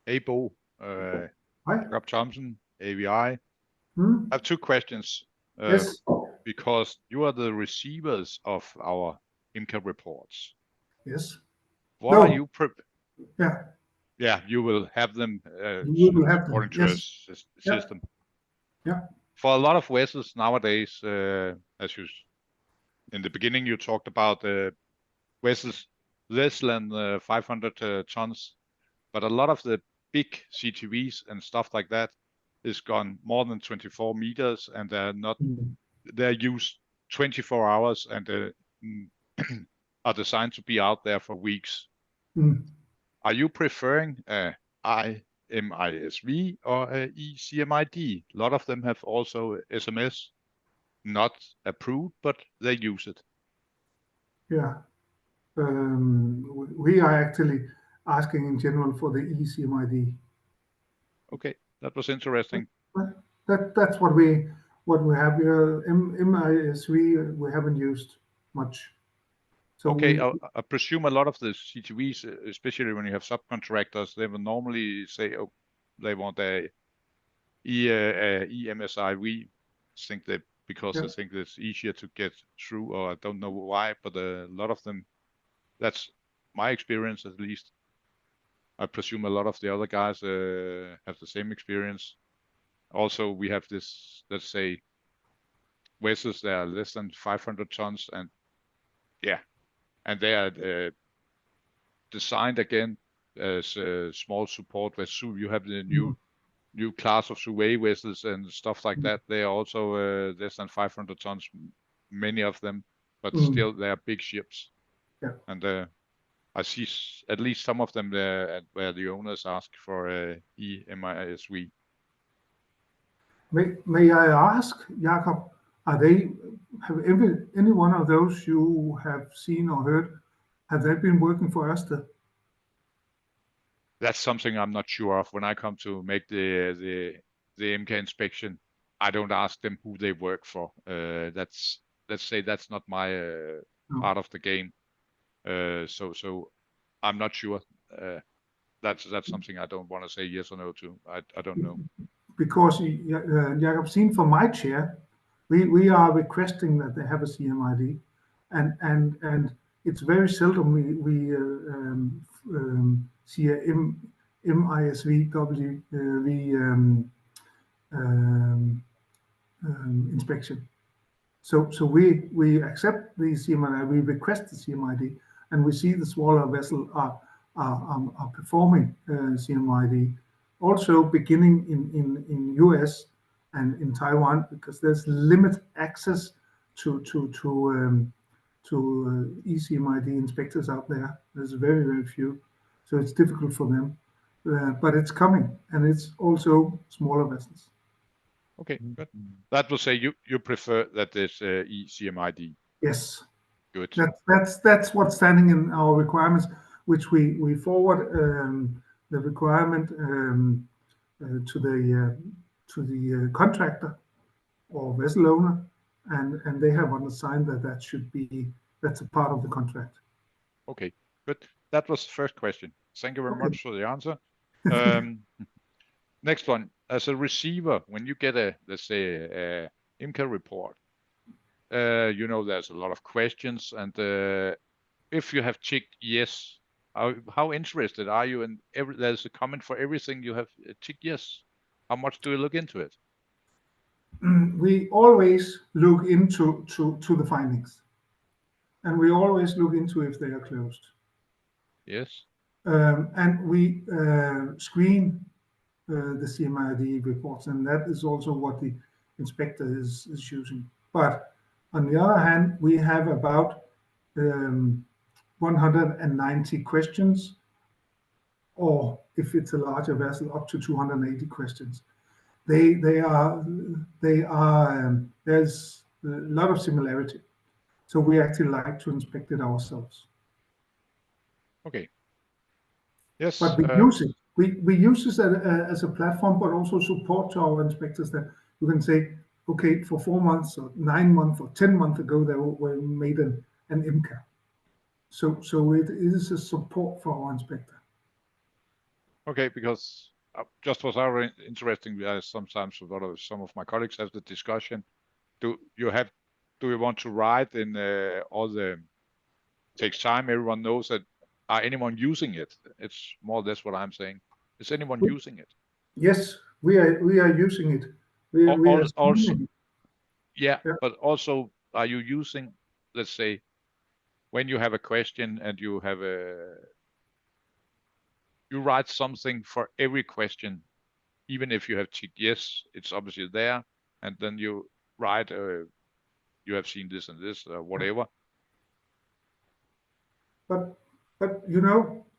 Hey, Bo. Hi. Jacob Thompson, AVI. Hmm? I have 2 questions. Yes. Because you are the receivers of our IMCA reports. Yes. What No. are you Yeah. Yeah, you will have them You will have them. according to Yes. a system. Yeah. For a lot of vessels nowadays, as you in the beginning you talked about vessels less than 500 tons, but a lot of the big CTVs and stuff like that is gone more than 24 meters, and they're used 24 hours and are designed to be out there for weeks. Are you preferring IMISV or ECMID? A lot of them have also SMS, not approved, but they use it. Yeah. We are actually asking in general for the ECMID. Okay, that was interesting. That's what we have here. MISV we haven't used much. So okay, I presume a lot of the CTVs, especially when you have subcontractors, they will normally say, oh, they want a EMSIV. Because they think it's easier to get through, or I don't know why, but a lot of them, that's my experience at least. I presume a lot of the other guys have the same experience. Also, we have this, let's say, vessels that are less than 500 tons, and they are designed again as small support vessels. You have the new class of survey vessels and stuff like that. They are also less than 500 tons, many of them, but still they are big ships. Yeah. And I see at least some of them there where the owners ask for EMISV. May I ask, Jakob, have any one of those you have seen or heard, have they been working for us? That's something I'm not sure of. When I come to make the MK inspection, I don't ask them who they work for. Let's say that's not my part of the game. So I'm not sure. That's something I don't want to say yes or no to. I don't know. Because Jakob, seen from my chair, we are requesting that they have a CMID, and it's very seldom we see a MISV inspection. So we accept the CMID, we request the CMID, and we see the smaller vessel are performing CMID. Also beginning in US, and in Taiwan, because there's limited access to ECMID inspectors out there. There's very, very few, so it's difficult for them. But it's coming, and it's also smaller vessels. Okay, good. That will say you prefer that there's ECMID. Yes. Good. That's what's standing in our requirements, which we forward the requirement to the contractor or vessel owner, and they have undersigned that's a part of the contract. Okay, good. That was the first question. Thank you very Okay. much for the answer. Next one, as a receiver, when you get let's say a IMCA report, there's a lot of questions, and if you have ticked yes, how interested are you in there's a comment for everything you have ticked yes. How much do you look into it? We always look into the findings, and we always look into if they are closed. Yes. And we screen the CMID reports, and that is also what the inspector is using. But on the other hand, we have about 190 questions, or if it's a larger vessel, up to 280 questions. There's a lot of similarity. So we actually like to inspect it ourselves. Okay. Yes. But we use it. We use this as a platform, but also support to our inspectors that you can say, okay, for 4 months or 9 months or 10 months ago, they were made an IMCA. So it is a support for our inspector. Okay, because just was very interesting. Sometimes some of my colleagues have the discussion. Do you want to write in all the takes time? Everyone knows that. Are anyone using it? It's more or less what I'm saying. Is anyone using it? Yes, we are using it. We are also, yeah, but also, are you using, let's say, when you have a question and you write something for every question, even if you have ticked yes, it's obviously there, and then you write, you have seen this and this, or whatever. But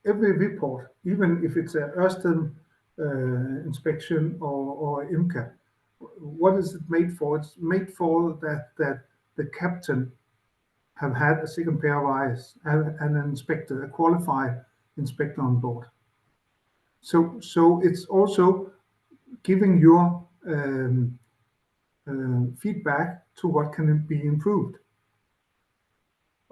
every report, even if it's a Ørsted inspection or IMCA, what is it made for? It's made for that the captain have had a second pair of eyes and an inspector, a qualified inspector on board. So it's also giving your feedback to what can be improved.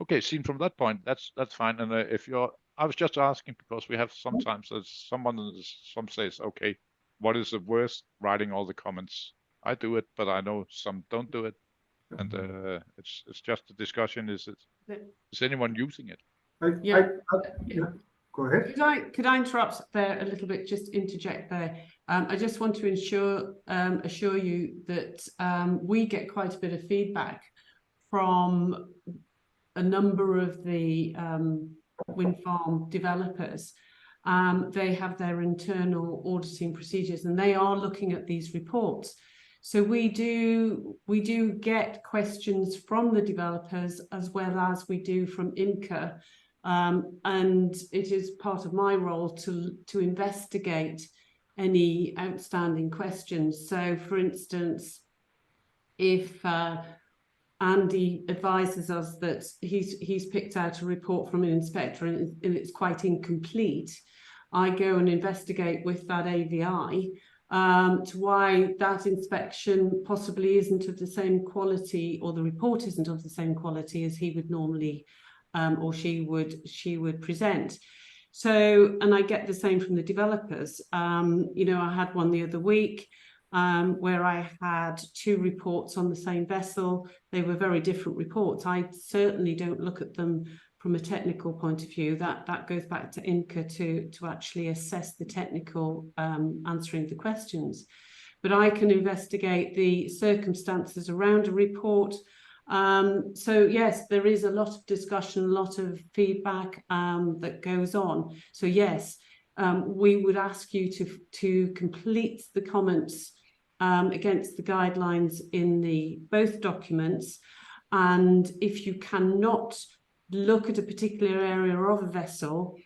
Okay, seen from that point, that's fine. And I was just asking because we have sometimes some says, okay, what is the worst? Writing all the comments. I do it, but I know some don't do it, and it's just a discussion. Is anyone using it? Yeah. Go ahead. Could I interrupt there a little bit? Just interject there. I just want to assure you that we get quite a bit of feedback from a number of the wind farm developers. They have their internal auditing procedures, and they are looking at these reports. So we do get questions from the developers as well as we do from IMCA, and it is part of my role to investigate any outstanding questions. So, for instance, if Andy advises us that he's picked out a report from an inspector and it's quite incomplete, I go and investigate with that AVI to why that inspection possibly isn't of the same quality, or the report isn't of the same quality as he would normally or she would present. So, and I get the same from the developers. I had one the other week where I had 2 reports on the same vessel. They were very different reports. I certainly don't look at them from a technical point of view. That goes back to IMCA to actually assess the technical answering the questions. But I can investigate the circumstances around a report. So yes, there is a lot of discussion, a lot of feedback that goes on. So yes, we would ask you to complete the comments against the guidelines in both documents. And if you cannot look at a particular area of a vessel,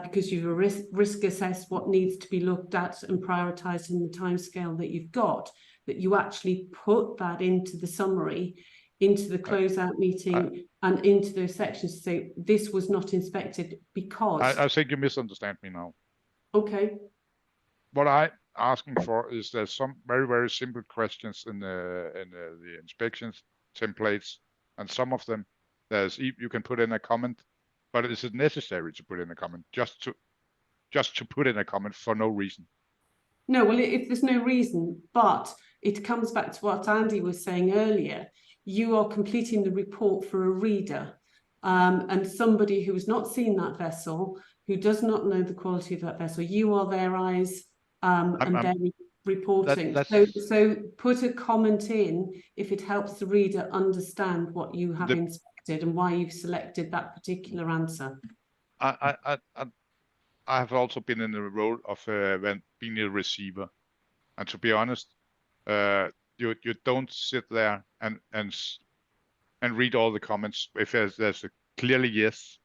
because you've risk assessed what needs to be looked at and prioritised in the timescale that you've got, that you actually put that into the summary, into the closeout meeting, and into those sections to say this was not inspected because. I think you misunderstand me now. Okay. What I'm asking for is there's some very, very simple questions in the inspections templates, and some of them you can put in a comment, but is it necessary to put in a comment just to put in a comment for no reason? No, well, if there's no reason, but it comes back to what Andy was saying earlier. You are completing the report for a reader, and somebody who has not seen that vessel, who does not know the quality of that vessel. You are their eyes, and they're reporting. So put a comment in if it helps the reader understand what you have inspected and why you've selected that particular answer. I have also been in the role of being a receiver, and to be honest, you don't sit there and read all the comments. If there's a clearly yes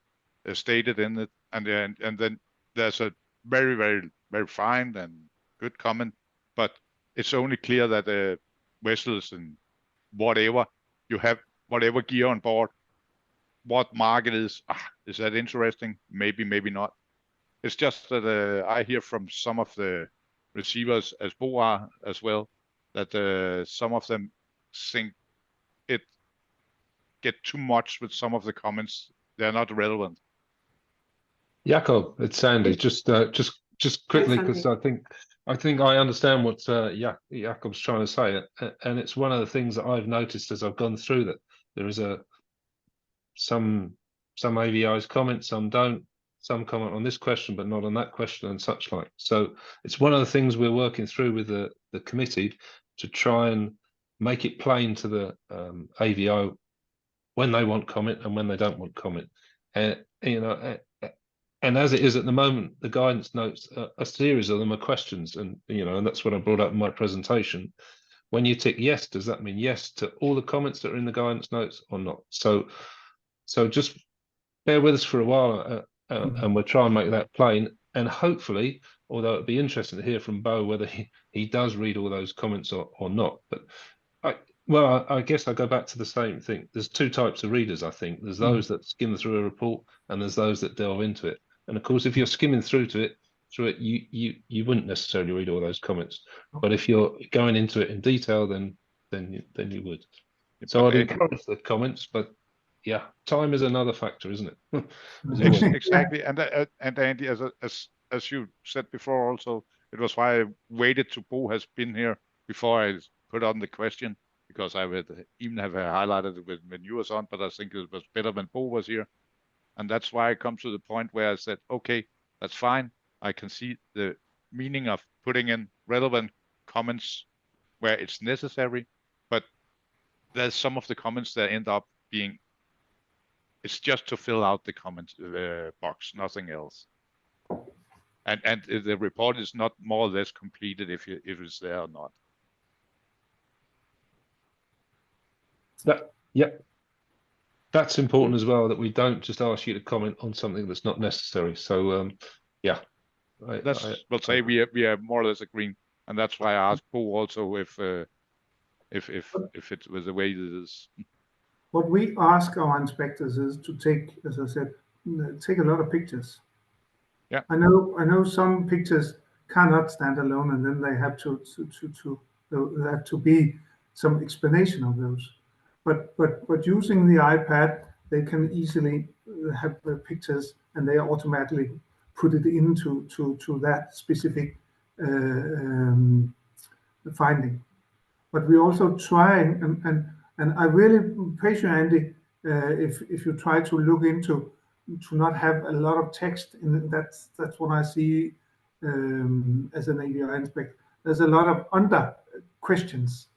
stated in it, and then there's a very, very, very fine and good comment, but it's only clear that the vessels and whatever you have, whatever gear on board, what market is that interesting? Maybe, maybe not. It's just that I hear from some of the receivers, as Bo are as well, that some of them think it get too much with some of the comments. They're not relevant. Jakob, it's Andy. Just quickly, because I think I understand what Jakob's trying to say, and it's one of the things that I've noticed as I've gone through that there is some AVIs comment, some don't. Some comment on this question, but not on that question, and such like. So it's one of the things we're working through with the committee to try and make it plain to the AVI when they want comment and when they don't want comment. And and as it is at the moment, the guidance notes, a series of them are questions, and and that's what I brought up in my presentation. When you tick yes, does that mean yes to all the comments that are in the guidance notes or not? So just bear with us for a while. And we'll try and make that plain, and hopefully, although it'd be interesting to hear from Bo whether he does read all those comments or not. But I guess I go back to the same thing. There's two types of readers, I think. There's those that skim through a report, and there's those that delve into it. And of course, if you're skimming through it, you wouldn't necessarily read all those comments. But if you're going into it in detail, then you would. So I'd encourage the comments, but yeah, time is another factor, isn't it? Exactly, and Andy, as you said before, also it was why I waited till Bo has been here before I put on the question, because I would even have highlighted it when you was on, but I think it was better when Bo was here, and that's why I come to the point where I said, okay, that's fine. I can see the meaning of putting in relevant comments where it's necessary, but there's some of the comments that end up being. It's just to fill out the comment box, nothing else. And the report is not more or less completed if it's there or not. That's important as well, that we don't just ask you to comment on something that's not necessary. So yeah, we'll say we are more or less agreeing, and that's why I asked Bo also if it was the way it is. What we ask our inspectors is to take, as I said, take a lot of pictures. Yeah. I know some pictures cannot stand alone, and then they have to be some explanation of those. But using the iPad, they can easily have the pictures, and they automatically put it into that specific finding. But we also try and I really praise you, Andy, if you try to look into to not have a lot of text in that's what I see as an AVI inspector. There's a lot of under questions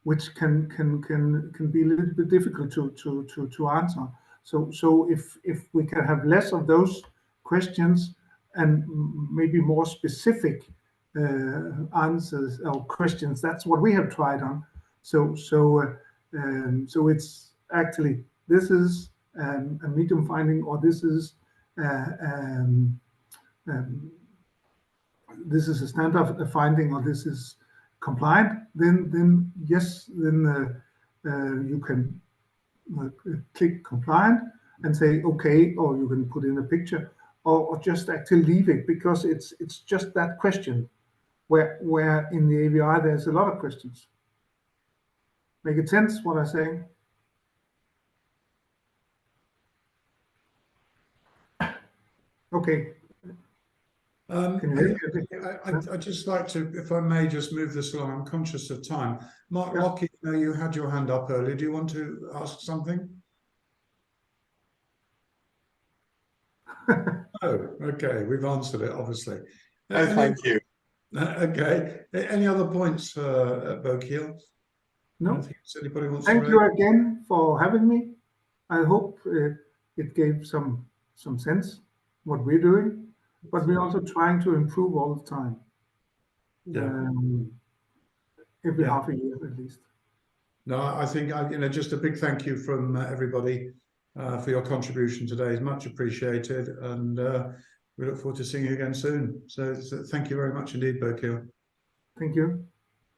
which can be a little bit difficult to answer. So if we can have less of those questions and maybe more specific answers or questions. That's what we have tried on. So it's actually, this is a medium finding, or this is a standard finding, or this is compliant. Then yes, then you can click compliant and say okay, or you can put in a picture, or just actually leave it, because it's just that question. Where in the AVI there's a lot of questions. Make it sense what I'm saying? Okay. Can you hear me? I'd just like to, if I may, just move this along. I'm conscious of time. Mark Lockie, you had your hand up earlier. Do you want to ask something? Oh, okay. We've answered it, obviously. No, thank you. Okay. Any other points, Bo Kiel? No. Anybody wants Thank to you again for having me. I hope it gave some sense what we're doing, but we're also trying to improve all the time. Yeah. Every half a year at least. No, I think just a big thank you from everybody for your contribution today. Is much appreciated, and we look forward to seeing you again soon. So thank you very much indeed, Bo Kiel. Thank you.